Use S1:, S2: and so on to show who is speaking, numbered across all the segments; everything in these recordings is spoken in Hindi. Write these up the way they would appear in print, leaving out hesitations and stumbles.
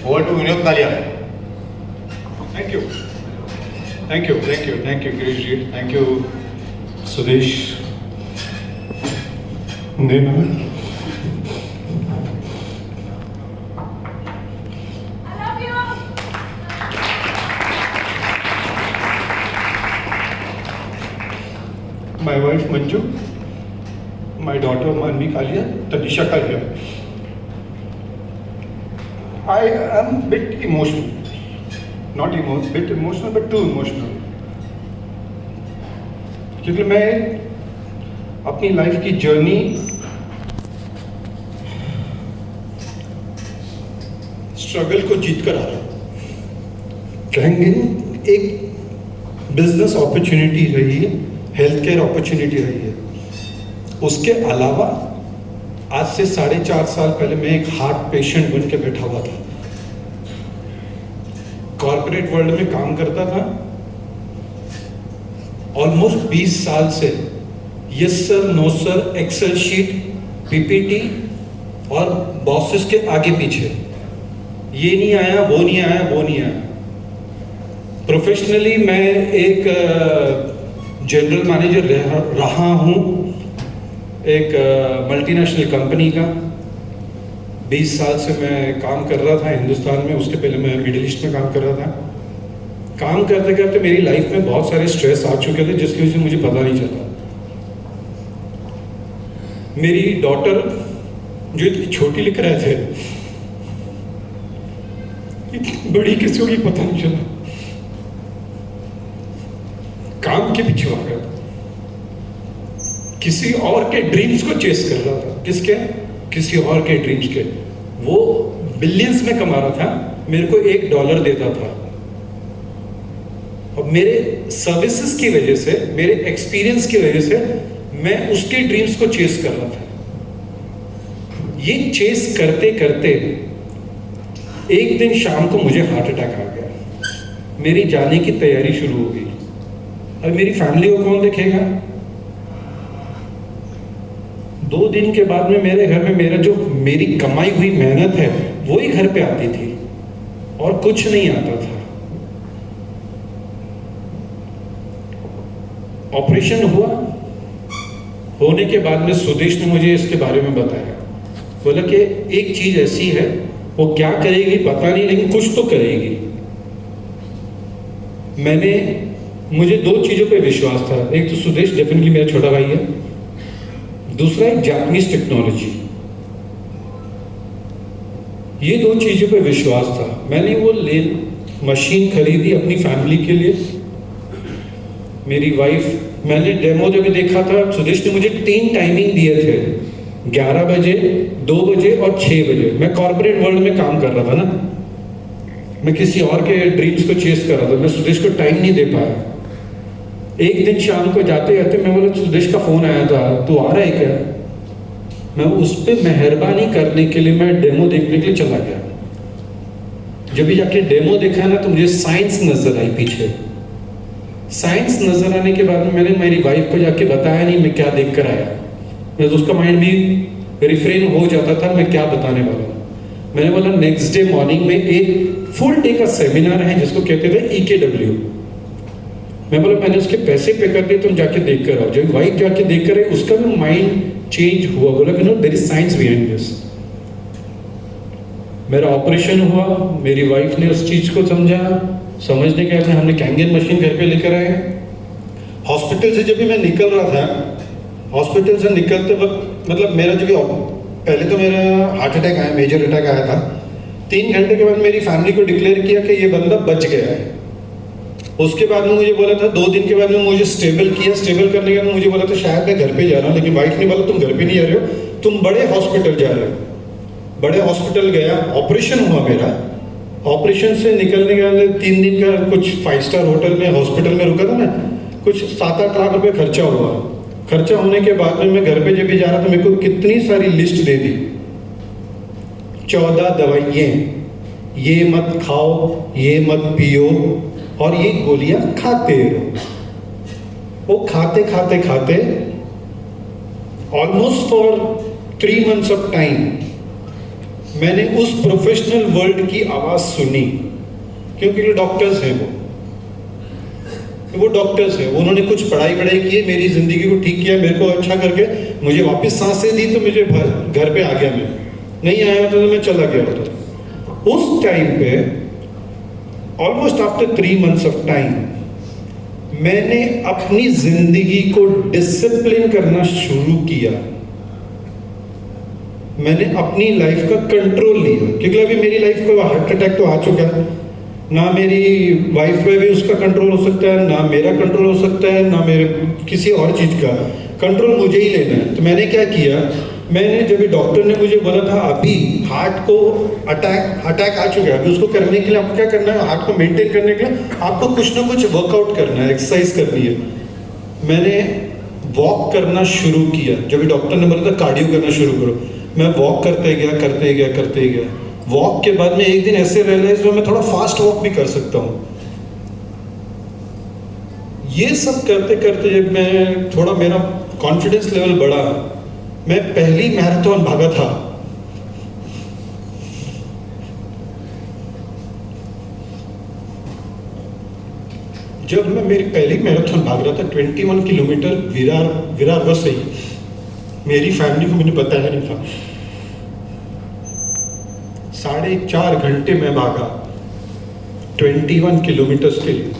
S1: Over to Vinod Kalia.
S2: Thank you. Thank you, Girish ji. Thank you, Sudesh. Nena. My wife Manju, my daughter Manvi Kalia, Tanisha Kalia. I am bit emotional. Bit emotional, but too emotional. क्योंकि मैं अपनी लाइफ की जर्नी स्ट्रगल को जीत कर आ रहा हूँ। कहेंगे एक बिजनेस अपॉर्चुनिटी रही है, हेल्थ केयर अपॉर्चुनिटी रही है। उसके अलावा आज से 4.5 साल पहले मैं एक हार्ट पेशेंट बन के बैठा हुआ था। कॉर्पोरेट वर्ल्ड में काम करता था। ऑलमोस्ट 20 साल से yes sir, no sir, Excel sheet, PPT और बॉसेस के आगे पीछे, ये नहीं आया, वो नहीं आया, वो नहीं आया। प्रोफेशनली मैं एक जनरल मैनेजर रहा हूँ एक मल्टीनेशनल कंपनी का। 20 साल से मैं काम कर रहा था हिंदुस्तान में। उसके पहले मैं मिडिल ईस्ट में काम कर रहा था। काम करते करते मेरी लाइफ में बहुत सारे स्ट्रेस आ चुके थे, जिसकी वजह से मुझे पता नहीं चला। मेरी डॉटर जो इतनी छोटी लिख रहे थे, इतनी बड़ी किसी को पता नहीं चला। काम के पीछे आ गया, किसी और के ड्रीम्स को चेस कर रहा था। किसके? किसी और के ड्रीम्स के। वो बिलियंस में कमा रहा था, मेरे को $1 देता था। और मेरे सर्विसेज की वजह से, मेरे एक्सपीरियंस की वजह से मैं उसके ड्रीम्स को चेस कर रहा था। ये चेस करते करते एक दिन शाम को मुझे हार्ट अटैक आ गया। मेरी जाने की तैयारी शुरू हो गई। अब मेरी फैमिली को कौन देखेगा? 2 दिन के बाद में मेरे घर में मेरी कमाई हुई मेहनत है वो ही घर पे आती थी और कुछ नहीं आता था। ऑपरेशन हुआ, होने के बाद में सुदेश ने मुझे इसके बारे में बताया। बोला कि एक चीज ऐसी है, वो क्या करेगी पता नहीं, लेकिन कुछ तो करेगी। मुझे 2 चीजों पे विश्वास था। एक तो सुदेश डेफिनेटली मेरा छोटा भाई है, दूसरा एक जापानीज टेक्नोलॉजी। ये 2 चीजों पे विश्वास था। मैंने वो मशीन खरीदी अपनी फैमिली के लिए। मेरी वाइफ, मैंने डेमो जब देखा था, सुदेश ने मुझे 3 टाइमिंग दिए थे, 11 बजे, 2 बजे और 6 बजे। मैं कॉर्पोरेट वर्ल्ड में काम कर रहा था ना, मैं किसी और के ड्रीम्स को चेस कर रहा था। मैं सुदेश को टाइम नहीं दे पाया। एक दिन शाम को जाते जाते मैं बोला, सुदेश का फोन आया था, तू आ रहा है क्या? मैं उस पर मेहरबानी करने के लिए मैं डेमो देखने के लिए चला गया। जब भी जाके डेमो देखा ना, तो मुझे साइंस नजर आई पीछे। साइंस नजर आने के बाद में मैंने मेरी वाइफ को जाके बताया नहीं मैं क्या देख कर आया। मैं तो उसका माइंड भी रिफ्रेन हो जाता था मैं क्या बताने वाला हूँ। मैंने बोला नेक्स्ट डे मॉर्निंग में एक फुल डे का सेमिनार है जिसको कहते थे EKW। मैं बोला मैंने उसके पैसे पे कर दिए, तुम जाके देख कर आओ। जब वाइफ जाके देख कर आई, उसका भी माइंड चेंज हुआ। बोला कि no, there is science behind this. मेरा ऑपरेशन हुआ, मेरी वाइफ ने उस चीज को समझने के बाद हमने कैंगन मशीन घर पे लेकर आए। हॉस्पिटल से जब भी मैं निकल रहा था, हॉस्पिटल से निकलते वक्त मतलब मेरा जब पहले तो मेरा हार्ट अटैक आया, मेजर अटैक आया था। 3 घंटे के बाद मेरी फैमिली को डिक्लेयर किया कि ये बंदा बच गया है। उसके बाद में मुझे बोला था, 2 दिन के बाद में मुझे स्टेबल किया। स्टेबल करने के बाद मुझे बोला था शायद मैं घर पे जा रहा हूँ, लेकिन वाइफ ने बोला तुम घर पे नहीं जा रहे हो, तुम बड़े हॉस्पिटल जा रहे हो। बड़े हॉस्पिटल गया, ऑपरेशन हुआ मेरा। ऑपरेशन से निकलने के बाद 3 दिन का कुछ 5 स्टार होटल में हॉस्पिटल में रुका था ना, कुछ 7-8 लाख रुपए खर्चा हुआ। खर्चा होने के बाद में मैं घर पे जब भी जा रहा था, मेरे को कितनी सारी लिस्ट दे दी। 14 दवाइयाँ, ये मत खाओ, ये मत पियो और ये गोलियां खाते रहो। वो खाते खाते खाते almost for 3 months of time मैंने उस प्रोफेशनल वर्ल्ड की आवाज़ सुनी, क्योंकि वो डॉक्टर्स हैं, वो डॉक्टर्स हैं, उन्होंने कुछ पढ़ाई की है, मेरी ज़िंदगी को ठीक किया, मेरे को अच्छा करके मुझे वापस सांसें दी, तो मुझे घर पे आ गया। मैं नहीं आया होता तो मैं चला गया होता। उस टाइम पे almost after 3 months of time मैंने अपनी ज़िंदगी को डिसिप्लिन करना शुरू किया। मैंने अपनी लाइफ का कंट्रोल लिया, क्योंकि अभी मेरी लाइफ को हार्ट अटैक तो आ चुका है, ना मेरी वाइफ पे भी उसका कंट्रोल हो सकता है, ना मेरा कंट्रोल हो सकता है, ना मेरे किसी और चीज़ का कंट्रोल मुझे ही लेना है। तो मैंने क्या किया, मैंने जब डॉक्टर ने मुझे बोला था अभी हार्ट को अटैक आ चुका है, अभी उसको करने के लिए आपको क्या करना है, हार्ट को मेंटेन करने के लिए आपको कुछ ना कुछ वर्कआउट करना है, एक्सरसाइज करनी है। मैंने वॉक करना शुरू किया। जब डॉक्टर ने बोला था कार्डियो करना शुरू करो, मैं वॉक करते गया। वॉक के बाद में एक दिन ऐसे रियलाइज हुआ मैं थोड़ा फास्ट वॉक भी कर सकता हूँ। ये सब करते करते जब मैं थोड़ा मेरा कॉन्फिडेंस लेवल बढ़ा, मैं पहली मैराथन भागा था। जब मैं मेरी पहली मैराथन भाग रहा था 21 किलोमीटर विरार वसई, मेरी फैमिली को मैंने बताया नहीं था। 4.5 घंटे में भागा 21 किलोमीटर के लिए।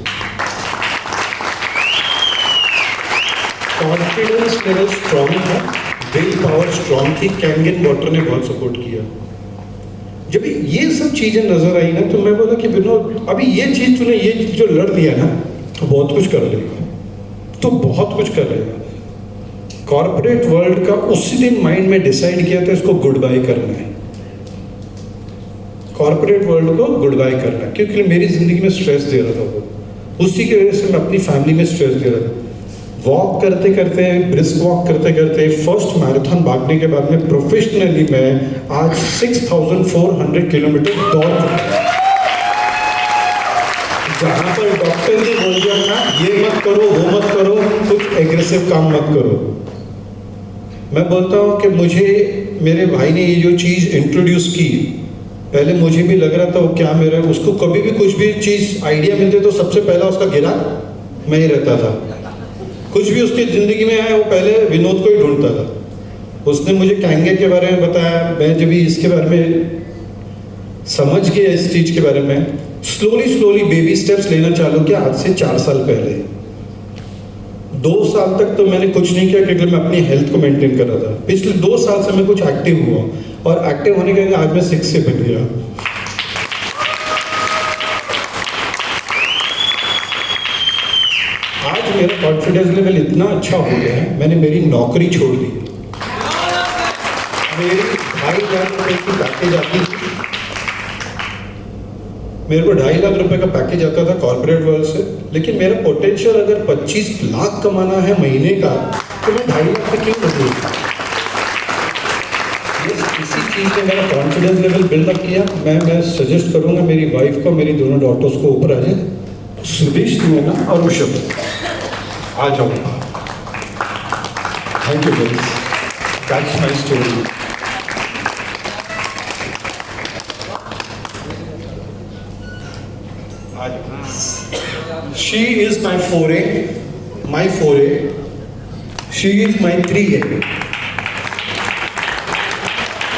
S2: कॉन्फिडेंस लेवल स्ट्रॉन्ग था, विल पावर स्ट्रॉन्ग थी, कैंगन वाटर ने बहुत सपोर्ट किया। जब ये सब चीजें नजर आई ना, तो मैं बोला कि विनोद अभी ये चीज तूने ये जो लड़ लिया ना, तो बहुत कुछ कर लेगा, तो बहुत कुछ कर लेगा। कॉर्पोरेट वर्ल्ड का उसी दिन माइंड में डिसाइड किया था इसको गुड बाय करना है, कॉर्पोरेट वर्ल्ड को गुड बाय करना है, क्योंकि मेरी जिंदगी में स्ट्रेस दे रहा था वो। उसी की वजह से मैं अपनी फैमिली में स्ट्रेस दे रहा था। वॉक करते करते, ब्रिस्क वॉक करते करते, फर्स्ट मैराथन भागने के बाद में प्रोफेशनली मैं आज 6400 किलोमीटर दौड़ चुका। जहां पर डॉक्टर ने बोल दिया था ये मत करो, वो मत करो, कुछ एग्रेसिव काम मत करो, मैं बोलता हूं कि मुझे मेरे भाई ने ये जो चीज इंट्रोड्यूस की, पहले मुझे भी लग रहा था वो क्या मेरा, उसको कभी भी कुछ भी चीज आइडिया मिलते तो सबसे पहला उसका गिरा मैं ही रहता था। कुछ भी उसकी ज़िंदगी में आया वो पहले विनोद को ही ढूंढता था। उसने मुझे कैंगन के बारे में बताया, मैं जब इसके बारे में समझ गया, इस चीज़ के बारे में स्लोली बेबी स्टेप्स लेना चालू किया। आज से 4 साल पहले 2 साल तक तो मैंने कुछ नहीं किया, क्योंकि मैं अपनी हेल्थ को मेंटेन कर रहा था। पिछले 2 साल से मैं कुछ एक्टिव हुआ, और एक्टिव होने के बाद आज मैं 6 से बन गया। आज मेरा कॉन्फिडेंस लेवल इतना अच्छा हो गया है, मैंने मेरी नौकरी छोड़ दी। मेरी 2.5 लाख रुपए की पैकेज आती थी, मेरे को 2.5 लाख रुपए का पैकेज आता था कॉर्पोरेट वर्ल्ड से, लेकिन मेरा पोटेंशियल अगर 25 लाख कमाना है महीने का, तो मैं 2.5 लाख पे क्यों बदलूं? इसी चीज़ ने मेरा कॉन्फिडेंस लेवल बिल्डअप किया। मैं सजेस्ट करूंगा मेरी वाइफ को, मेरी दोनों डॉटर्स को ऊपर आ जाए, सुदेश ना और ऋषभ आ जाओ। Thank you guys, that's my story. She is my foray. She is my 3A.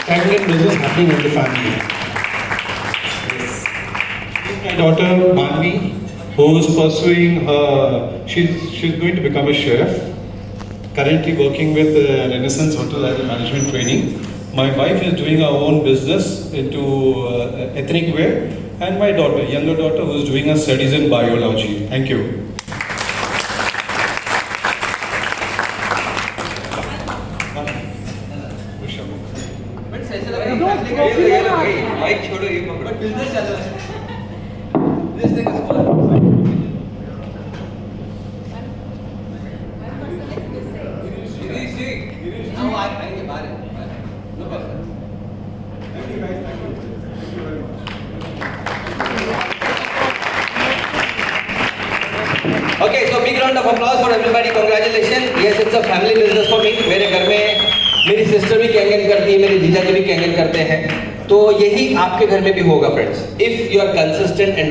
S2: Tangled business happening in the family. My daughter Manvi, who is pursuing she's going to become a chef. Currently working with Renaissance Hotel as a management training. My wife is doing her own business into ethnic wear. And my daughter, younger daughter, who is doing her studies in biology. Thank you.
S1: Okay, so big round of applause for everybody. Congratulations. Yes, it's a family business for me. मेरे घर में मेरी सिस्टर भी कैंगन करती है, मेरे जीजा जी भी कैंगन करते हैं। तो यही आपके घर में भी होगा friends, if you are consistent and